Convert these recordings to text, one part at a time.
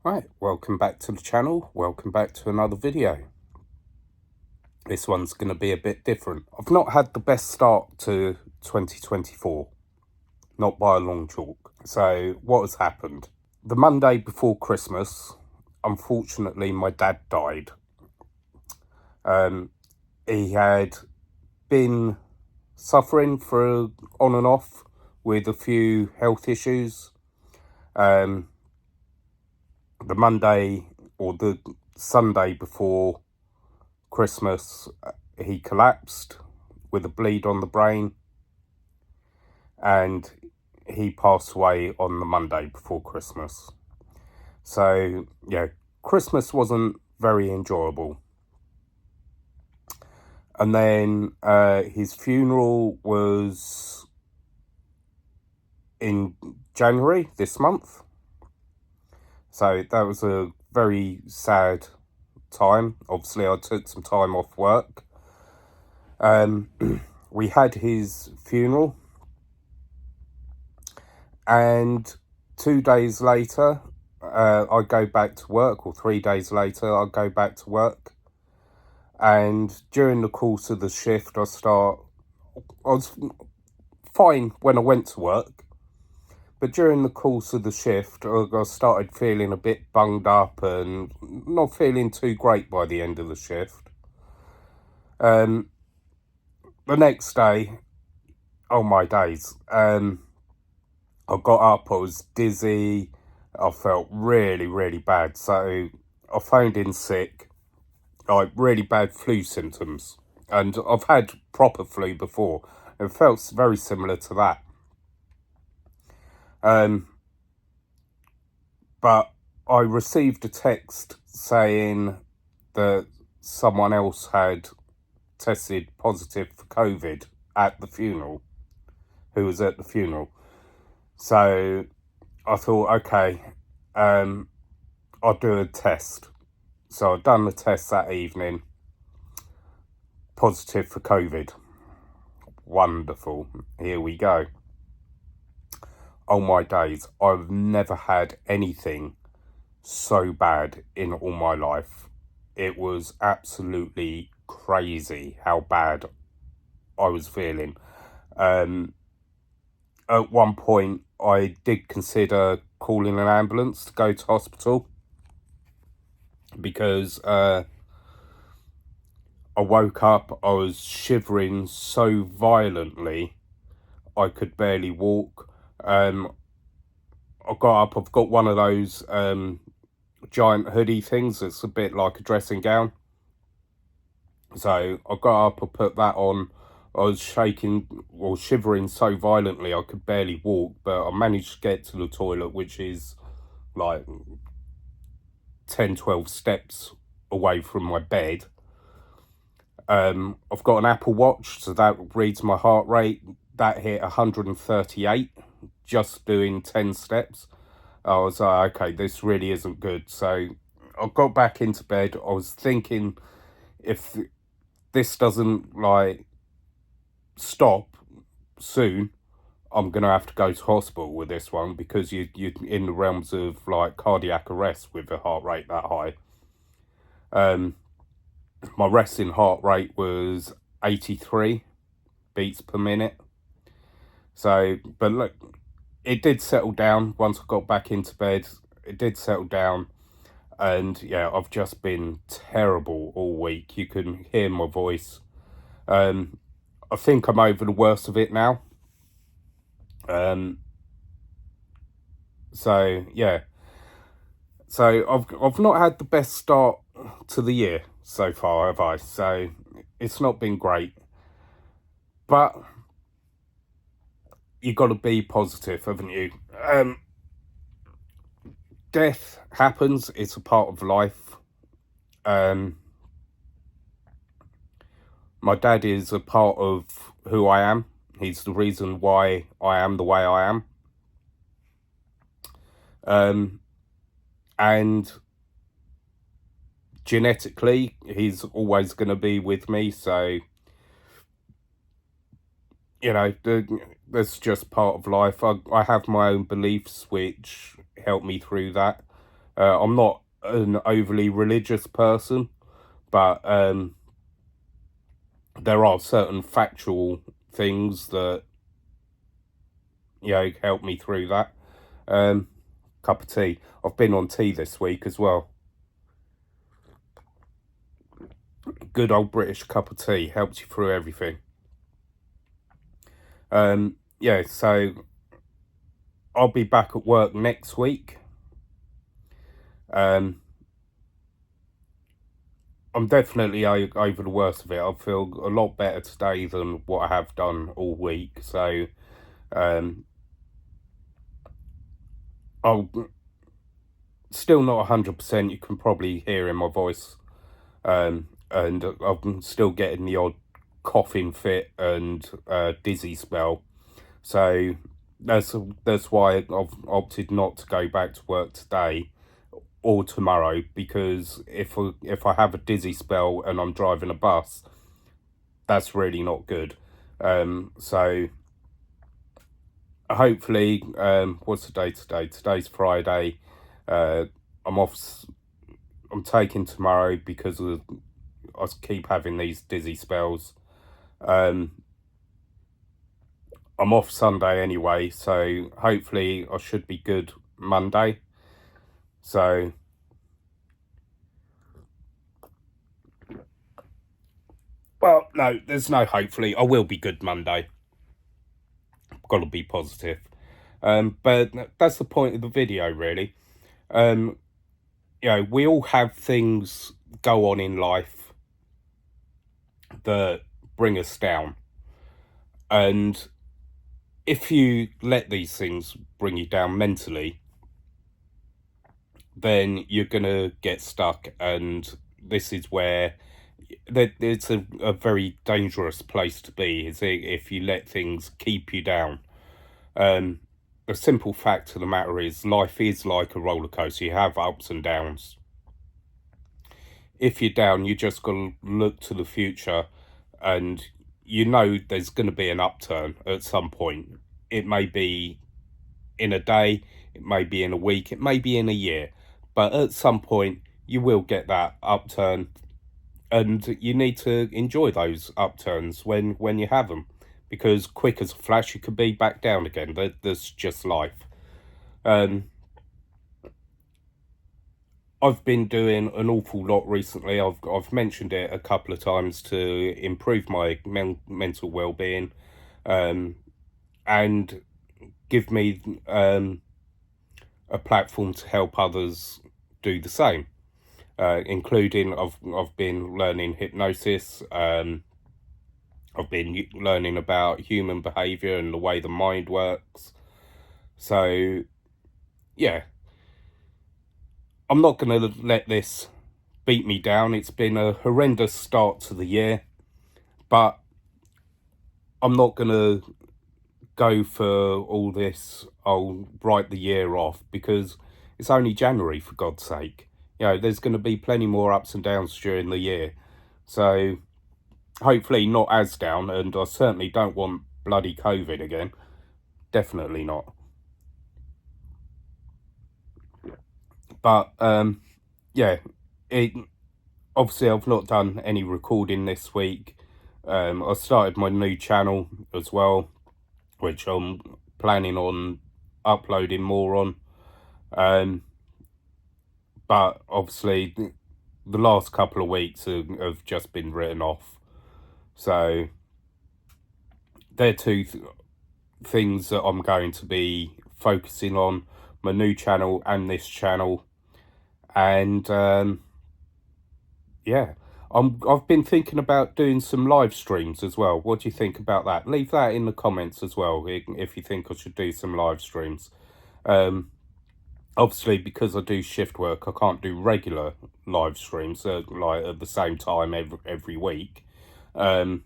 Right, welcome back to the channel. Welcome back to another video. This one's going to be a bit different. I've not had the best start to 2024, not by a long chalk. So what has happened? The Monday before Christmas, unfortunately, my dad died. He had been suffering for on and off with a few health issues. The Monday or the Sunday before Christmas, he collapsed with a bleed on the brain, and he passed away on the Monday before Christmas. So yeah, Christmas wasn't very enjoyable. And then his funeral was in January this month. So that was a very sad time. Obviously, I took some time off work. We had his funeral, and 2 days later, I go back to work, or 3 days later, I go back to work. And during the course of the shift, I was fine when I went to work, but during the course of the shift, I started feeling a bit bunged up and not feeling too great by the end of the shift. The next day, oh my days, I got up, I was dizzy, I felt really, really bad. So I phoned in sick, like really bad flu symptoms. And I've had proper flu before. It felt very similar to that. But I received a text saying that someone else had tested positive for COVID at the funeral, who was at the funeral. So I thought, okay, I'll do a test. So I'd done the test that evening, positive for COVID. Wonderful, here we go. Oh my days, I've never had anything so bad in all my life. It was absolutely crazy how bad I was feeling. At one point, I did consider calling an ambulance to go to hospital, because I woke up, I was shivering so violently, I could barely walk. I got up, I've got one of those giant hoodie things that's a bit like a dressing gown. So I got up, I put that on. I was shaking or shivering so violently I could barely walk, but I managed to get to the toilet, which is like 10-12 steps away from my bed. I've got an Apple Watch, so that reads my heart rate. That hit 138 just doing 10 steps. I was like, okay, this really isn't good. So I got back into bed. I was thinking, if this doesn't like stop soon, I'm gonna have to go to hospital with this one, because you're in the realms of like cardiac arrest with a heart rate that high. My resting heart rate was 83 beats per minute. So, but look, it did settle down once I got back into bed. It did settle down, and yeah, I've just been terrible all week. You can hear my voice. I think I'm over the worst of it now. So yeah, so I've not had the best start to the year so far, have I? So it's not been great, but you got to be positive, haven't you? Death happens; it's a part of life. My dad is a part of who I am. He's the reason why I am the way I am. And genetically, he's always going to be with me. So, you know, that's just part of life. I have my own beliefs which help me through that. I'm not an overly religious person, but there are certain factual things that, help me through that. Cup of tea. I've been on tea this week as well. Good old British cup of tea helps you through everything. So I'll be back at work next week. I'm definitely over the worst of it. I feel a lot better today than what I have done all week. So I'll still not 100%. You can probably hear in my voice, and I'm still getting the odd coughing fit and dizzy spell. So that's why I've opted not to go back to work today or tomorrow, because if I have a dizzy spell and I'm driving a bus, that's really not good. So hopefully, what's the day today? Today's Friday. I'm off. I'm taking tomorrow because I keep having these dizzy spells. I'm off Sunday anyway, so hopefully I should be good Monday. So well, no, there's no hopefully. I will be good Monday. Got to be positive. But that's the point of the video, really. We all have things go on in life that bring us down, and if you let these things bring you down mentally, then you're gonna get stuck, and this is where it's a very dangerous place to be, is if you let things keep you down. The simple fact of the matter is, life is like a roller coaster. You have ups and downs. If you're down, you just got to look to the future, and there's going to be an upturn at some point. It may be in a day, it may be in a week, it may be in a year, but at some point you will get that upturn, and you need to enjoy those upturns when you have them, because quick as a flash you could be back down again. That's just life. I've been doing an awful lot recently. I've mentioned it a couple of times, to improve my mental well-being, and give me a platform to help others do the same. Including I've been learning hypnosis. I've been learning about human behavior and the way the mind works. So yeah, I'm not going to let this beat me down. It's been a horrendous start to the year, but I'm not going to go for all this, I'll write the year off, because it's only January, for God's sake. There's going to be plenty more ups and downs during the year. So hopefully not as down, and I certainly don't want bloody COVID again. Definitely not. But obviously I've not done any recording this week. I started my new channel as well, which I'm planning on uploading more on. But obviously the last couple of weeks have just been written off. So they're two things that I'm going to be focusing on, my new channel and this channel. And I've been thinking about doing some live streams as well. What do you think about that? Leave that in the comments as well, if you think I should do some live streams. Obviously, because I do shift work, I can't do regular live streams like at the same time every week. But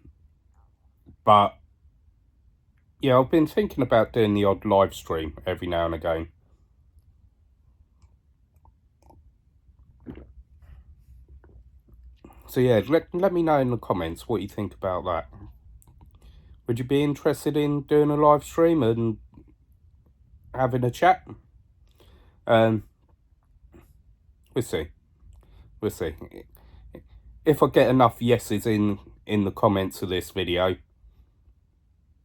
yeah, I've been thinking about doing the odd live stream every now and again. So yeah, let me know in the comments what you think about that. Would you be interested in doing a live stream and having a chat? We'll see. We'll see. If I get enough yeses in the comments of this video,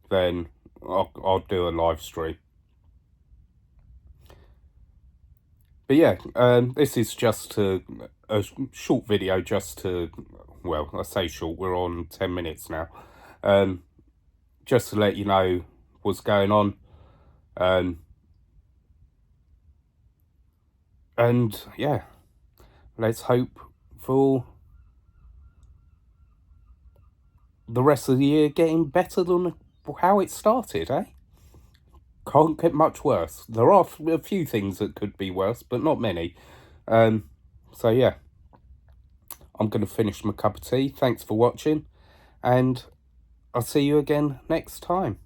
then I'll do a live stream. But yeah, this is just a short video, just to, well, I say short, we're on 10 minutes now. Just to let you know what's going on. And yeah, let's hope for the rest of the year getting better than how it started, eh? Can't get much worse. There are a few things that could be worse, but not many. So yeah, I'm going to finish my cup of tea. Thanks for watching, and I'll see you again next time.